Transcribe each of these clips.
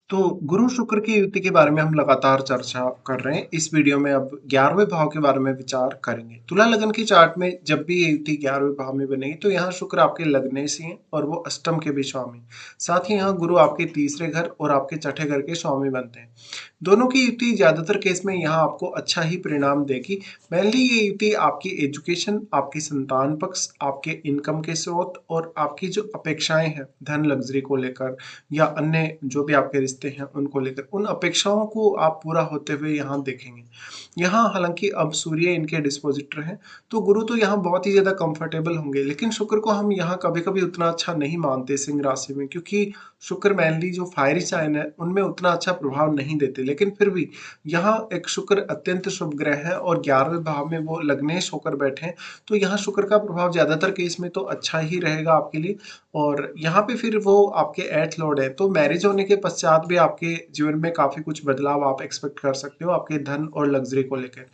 तो गुरु शुक्र की युति के बारे में हम लगातार चर्चा कर रहे हैं। इस वीडियो में अब 11वें भाव के बारे में विचार करेंगे। तुला लगन की चार्ट में जब भी ये युति 11वें भाव में बनेगी तो यहाँ शुक्र आपके लग्नेशी हैं और वो अष्टम के भी स्वामी। साथ ही यहाँ गुरु आपके तीसरे घर और आपके छठे घर के स्वामी बनते हैं। दोनों की युति ज्यादातर केस में यहाँ आपको अच्छा ही परिणाम देगी। मेनली ये युति आपकी एजुकेशन, आपकी संतान पक्ष, आपके इनकम के स्रोत और आपकी जो अपेक्षाएं हैं धन लग्जरी को लेकर या अन्य जो भी आपके रिश्ते हैं उनको लेकर, उन अपेक्षाओं को आप पूरा होते हुए यहाँ देखेंगे। यहाँ हालांकि अब सूर्य इनके डिस्पोजिटर हैं, तो गुरु तो यहाँ बहुत ही ज्यादा कंफर्टेबल होंगे, लेकिन शुक्र को हम यहाँ कभी कभी उतना अच्छा नहीं मानते सिंह राशि में, क्योंकि शुक्र मेनली जो फायरी साइन है उनमें उतना अच्छा प्रभाव नहीं देते। लेकिन फिर भी यहाँ एक शुक्र अत्यंत शुभ ग्रह है और 11वें भाव में वो लग्नेश होकर बैठे हैं, तो यहाँ शुक्र का प्रभाव ज्यादातर केस में तो अच्छा ही रहेगा आपके लिए। और यहाँ पे फिर वो आपके एथ लॉर्ड है, तो मैरिज होने के पश्चात भी आपके जीवन में काफी कुछ बदलाव आप एक्सपेक्ट कर सकते हो आपके धन और लग्जरी को लेकर।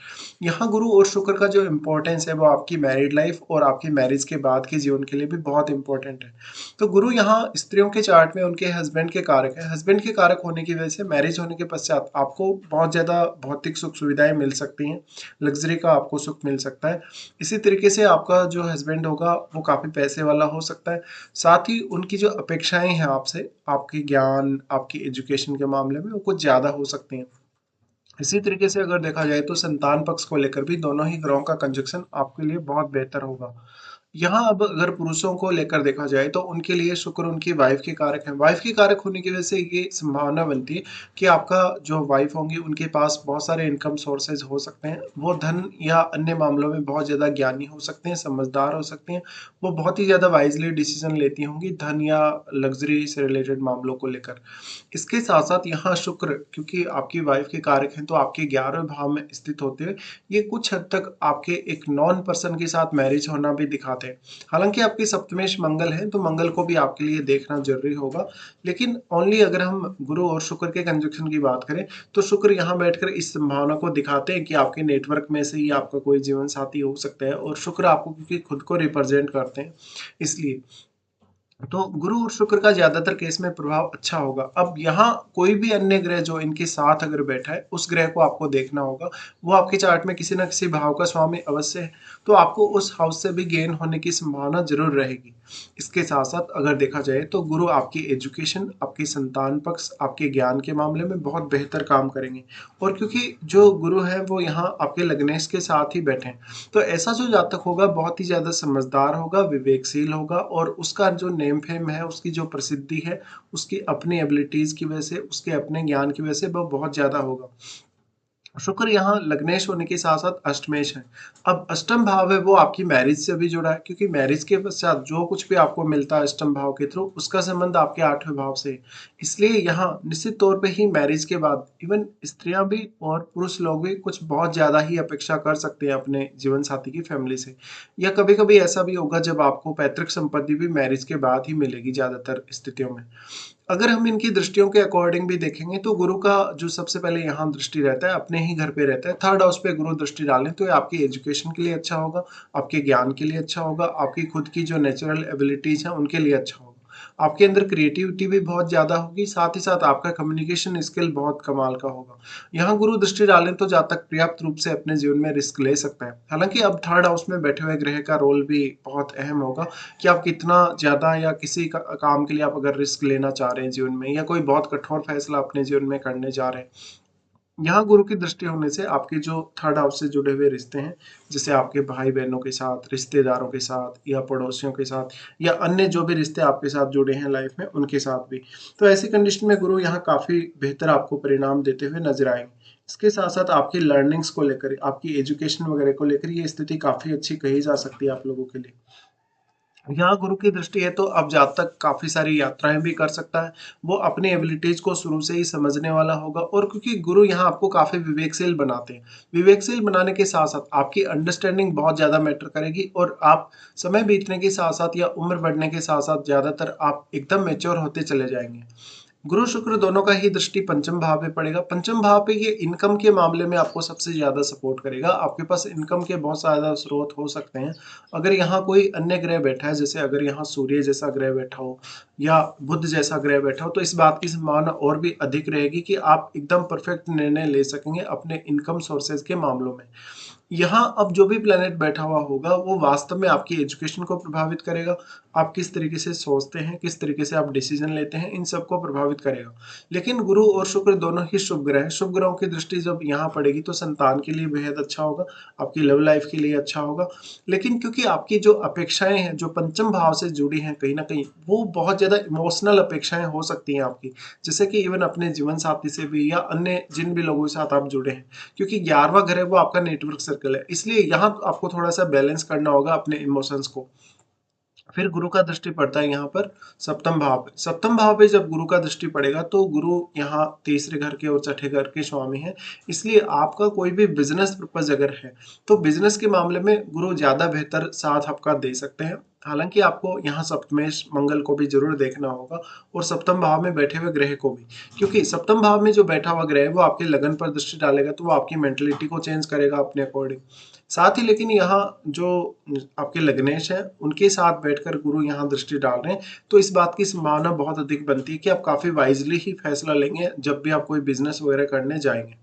यहाँ गुरु और शुक्र का जो इम्पोर्टेंस है वो आपकी मैरिड लाइफ और आपकी मैरिज के बाद के जीवन के लिए भी बहुत इंपॉर्टेंट है। तो गुरु यहाँ स्त्रियों के चार्ट में उनके हस्बैंड के कारक है। हस्बैंड के कारक होने की वजह से मैरिज होने के पश्चात आपको बहुत ज्यादा भौतिक सुख सुविधाएं मिल सकती हैं, लग्जरी का आपको सुख मिल सकता है। इसी तरीके से आपका जो हस्बैंड होगा वो काफी पैसे वाला हो सकता है। साथ ही उनकी जो अपेक्षाएं हैं आपसे, आपके ज्ञान, आपकी एजुकेशन के मामले में वो कुछ ज्यादा हो सकती हैं। इसी तरीके से अगर देखा जाए तो संतान पक्ष को लेकर भी दोनों ही ग्रहों का कंजक्शन आपके लिए बहुत बेहतर होगा। यहाँ अब अगर पुरुषों को लेकर देखा जाए तो उनके लिए शुक्र उनकी वाइफ के कारक है। वाइफ के कारक होने की वजह से ये संभावना बनती है कि आपका जो वाइफ होंगी उनके पास बहुत सारे इनकम सोर्सेज हो सकते हैं। वो धन या अन्य मामलों में बहुत ज्यादा ज्ञानी हो सकते हैं, समझदार हो सकते हैं। वो बहुत ही ज्यादा वाइजली डिसीजन लेती होंगी धन या लग्जरी से रिलेटेड मामलों को लेकर। इसके साथ साथ यहाँ शुक्र क्योंकि आपकी वाइफ के कारक हैं, तो आपके 11वें भाव में स्थित होते हुए ये कुछ हद तक आपके एक नॉन पर्सन के साथ मैरिज होना भी दिखाते हैं। हालांकि आपकी सप्तमेश मंगल है, तो मंगल को भी आपके लिए देखना जरूरी होगा। लेकिन ओनली अगर हम गुरु और शुक्र के कंजक्शन की बात करें तो शुक्र यहाँ बैठकर इस संभावना को दिखाते हैं कि आपके नेटवर्क में से ही आपका कोई जीवन साथी हो सकता है, और शुक्र आपको क्योंकि खुद को रिप्रेजेंट करते हैं इसलिए। तो गुरु और शुक्र का ज्यादातर केस में प्रभाव अच्छा होगा। अब यहाँ कोई भी अन्य ग्रह जो इनके साथ अगर बैठा है उस ग्रह को आपको देखना होगा। वो आपके चार्ट में किसी न किसी भाव का स्वामी अवश्य है, तो आपको उस हाउस से भी गेन होने की संभावना जरूर रहेगी। इसके साथ साथ अगर देखा जाए तो गुरु आपकी एजुकेशन, आपकी संतान पक्ष, आपके ज्ञान के मामले में बहुत बेहतर काम करेंगे। और क्योंकि जो गुरु है वो यहाँ आपके लग्नेश के साथ ही बैठे हैं, तो ऐसा जो जातक होगा बहुत ही ज्यादा समझदार होगा, विवेकशील होगा, और उसका जो नेम फेम है, उसकी जो प्रसिद्धि है, उसकी अपनी एबिलिटीज की वजह से, उसके अपने ज्ञान की वजह से वो बहुत ज्यादा होगा। शुक्र यहाँ लग्नेश होने के साथ साथ अष्टमेश है। अब अष्टम भाव है वो आपकी मैरिज से भी जुड़ा है, क्योंकि मैरिज के पश्चात जो कुछ भी आपको मिलता है अष्टम भाव के थ्रू उसका संबंध आपके 8वें भाव से है। इसलिए यहाँ निश्चित तौर पे ही मैरिज के बाद इवन स्त्रियां भी और पुरुष लोग भी कुछ बहुत ज्यादा ही अपेक्षा कर सकते हैं अपने जीवन साथी की फैमिली से। या कभी कभी ऐसा भी होगा जब आपको पैतृक संपत्ति भी मैरिज के बाद ही मिलेगी ज्यादातर स्थितियों में। अगर हम इनकी दृष्टियों के अकॉर्डिंग भी देखेंगे तो गुरु का जो सबसे पहले यहाँ दृष्टि रहता है अपने ही घर पे रहता है। थर्ड हाउस पे गुरु दृष्टि डालें तो ये आपकी एजुकेशन के लिए अच्छा होगा, आपके ज्ञान के लिए अच्छा होगा, आपकी खुद की जो नेचुरल एबिलिटीज हैं उनके लिए अच्छा होगा। आपके अंदर क्रिएटिविटी भी बहुत ज्यादा होगी, साथ ही साथ आपका कम्युनिकेशन स्किल बहुत कमाल का होगा। यहाँ गुरु दृष्टि डालें तो जातक पर्याप्त रूप से अपने जीवन में रिस्क ले सकता है। हालांकि अब थर्ड हाउस में बैठे हुए ग्रह का रोल भी बहुत अहम होगा कि आप कितना ज्यादा या किसी काम के लिए आप अगर रिस्क लेना चाह रहे हैं जीवन में, या कोई बहुत कठोर फैसला अपने जीवन में करने जा रहे हैं। यहाँ गुरु की दृष्टि होने से आपके जो थर्ड हाउस से जुड़े हुए रिश्ते हैं, जैसे आपके भाई बहनों के साथ, रिश्तेदारों के साथ, या पड़ोसियों के साथ, या अन्य जो भी रिश्ते आपके साथ जुड़े हैं लाइफ में उनके साथ भी, तो ऐसी कंडीशन में गुरु यहाँ काफी बेहतर आपको परिणाम देते हुए नजर आएंगे। इसके साथ साथ आपकी लर्निंग्स को लेकर, आपकी एजुकेशन वगैरह को लेकर ये स्थिति काफी अच्छी कही जा सकती है आप लोगों के लिए। यहाँ गुरु की दृष्टि है तो अब जातक काफी सारी यात्राएं भी कर सकता है। वो अपनी एबिलिटीज को शुरू से ही समझने वाला होगा, और क्योंकि गुरु यहाँ आपको काफी विवेकशील बनाते हैं, विवेकशील बनाने के साथ साथ आपकी अंडरस्टैंडिंग बहुत ज्यादा मैटर करेगी, और आप समय बीतने के साथ साथ या उम्र बढ़ने के साथ साथ ज्यादातर आप एकदम मेच्योर होते चले जाएंगे। गुरु शुक्र दोनों का ही दृष्टि पंचम भाव पे पड़ेगा। पंचम भाव पे ये इनकम के मामले में आपको सबसे ज्यादा सपोर्ट करेगा। आपके पास इनकम के बहुत ज्यादा स्रोत हो सकते हैं अगर यहाँ कोई अन्य ग्रह बैठा है, जैसे अगर यहाँ सूर्य जैसा ग्रह बैठा हो या बुध जैसा ग्रह बैठा हो, तो इस बात की संभावना और भी अधिक रहेगी कि आप एकदम परफेक्ट निर्णय ले सकेंगे अपने इनकम सोर्सेज के मामलों में। यहाँ अब जो भी प्लेनेट बैठा हुआ होगा वो वास्तव में आपकी एजुकेशन को प्रभावित करेगा। आप किस तरीके से सोचते हैं, किस तरीके से आप डिसीजन लेते हैं, इन सबको प्रभावित करेगा। लेकिन गुरु और शुक्र दोनों ही शुभ ग्रह हैं। शुभ ग्रहों की दृष्टि जब यहाँ पड़ेगी तो संतान के लिए बेहद अच्छा होगा, आपकी लव लाइफ के लिए अच्छा होगा। लेकिन क्योंकि आपकी जो अपेक्षाएं हैं जो पंचम भाव से जुड़ी हैं, कहीं ना कहीं वो बहुत ज्यादा इमोशनल अपेक्षाएं हो सकती हैं आपकी, जैसे कि इवन अपने जीवन साथी से भी या अन्य जिन भी लोगों के साथ आप जुड़े हैं, क्योंकि 11वां घर है वो आपका नेटवर्क सर्कल है। इसलिए यहाँ आपको थोड़ा सा बैलेंस करना होगा अपने इमोशंस को। फिर गुरु का दृष्टि पड़ता है यहाँ पर सप्तम भाव पे। सप्तम भाव पे जब गुरु का दृष्टि पड़ेगा तो गुरु यहाँ तीसरे घर के और छठे घर के स्वामी हैं। इसलिए आपका कोई भी बिजनेस पर्पज अगर है तो बिजनेस के मामले में गुरु ज्यादा बेहतर साथ आपका दे सकते हैं। हालांकि आपको यहाँ सप्तमेश मंगल को भी जरूर देखना होगा और सप्तम भाव में बैठे हुए ग्रह को भी, क्योंकि सप्तम भाव में जो बैठा हुआ ग्रह है वो आपके लगन पर दृष्टि डालेगा तो वो आपकी मेंटलिटी को चेंज करेगा अपने अकॉर्डिंग। साथ ही लेकिन यहाँ जो आपके लग्नेश हैं उनके साथ बैठकर गुरु यहाँ दृष्टि डाल रहे हैं, तो इस बात की संभावना बहुत अधिक बनती है कि आप काफी वाइजली ही फैसला लेंगे जब भी आप कोई बिजनेस वगैरह करने जाएंगे।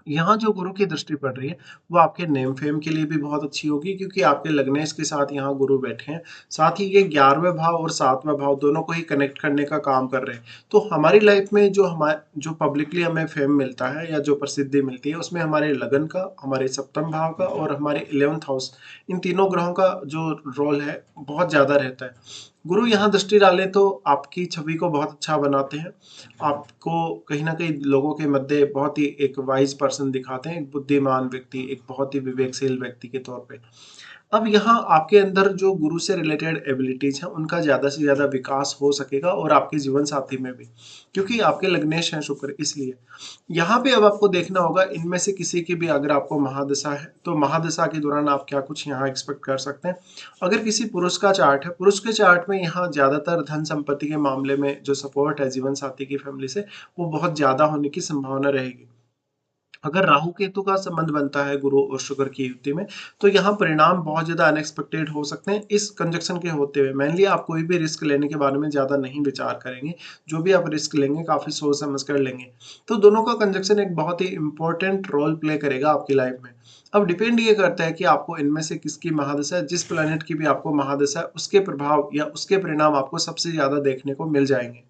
यहाँ जो गुरु की दृष्टि पड़ रही है वो आपके नेम फेम के लिए भी बहुत अच्छी होगी, क्योंकि आपके लग्नेश के साथ यहाँ गुरु बैठे हैं। साथ ही ये 11वें भाव और 7वां भाव दोनों को ही कनेक्ट करने का काम कर रहे हैं। तो हमारी लाइफ में जो पब्लिकली हमें फेम मिलता है या जो प्रसिद्धि मिलती है उसमें हमारे लगन का, हमारे सप्तम भाव का और हमारे 11th हाउस, इन तीनों ग्रहों का जो रोल है बहुत ज्यादा रहता है। गुरु यहाँ दृष्टि डालें तो आपकी छवि को बहुत अच्छा बनाते हैं। आपको कहीं ना कहीं लोगों के मध्य बहुत ही एक वाइज पर्सन दिखाते हैं, एक बुद्धिमान व्यक्ति, एक बहुत ही विवेकशील व्यक्ति के तौर पे। अब यहाँ आपके अंदर जो गुरु से रिलेटेड एबिलिटीज हैं उनका ज्यादा से ज्यादा विकास हो सकेगा और आपके जीवन साथी में भी, क्योंकि आपके लग्नेश हैं शुक्र। इसलिए यहाँ पे अब आपको देखना होगा इनमें से किसी की भी अगर आपको महादशा है तो महादशा के दौरान आप क्या कुछ यहाँ एक्सपेक्ट कर सकते हैं। अगर किसी पुरुष का चार्ट है, पुरुष के चार्ट में यहाँ ज्यादातर धन संपत्ति के मामले में जो सपोर्ट है जीवन साथी की फैमिली से वो बहुत ज्यादा होने की संभावना रहेगी। अगर राहु केतु का संबंध बनता है गुरु और शुक्र की युति में तो यहाँ परिणाम बहुत ज्यादा अनएक्सपेक्टेड हो सकते हैं। इस कंजक्शन के होते हुए मेनली आप कोई भी रिस्क लेने के बारे में ज्यादा नहीं विचार करेंगे। जो भी आप रिस्क लेंगे काफी सोच समझ कर लेंगे। तो दोनों का कंजक्शन एक बहुत ही इंपॉर्टेंट रोल प्ले करेगा आपकी लाइफ में। अब डिपेंड ये करता है कि आपको इनमें से किसकी महादशा है। जिस प्लेनेट की भी आपको महादशा है उसके प्रभाव या उसके परिणाम आपको सबसे ज्यादा देखने को मिल जाएंगे।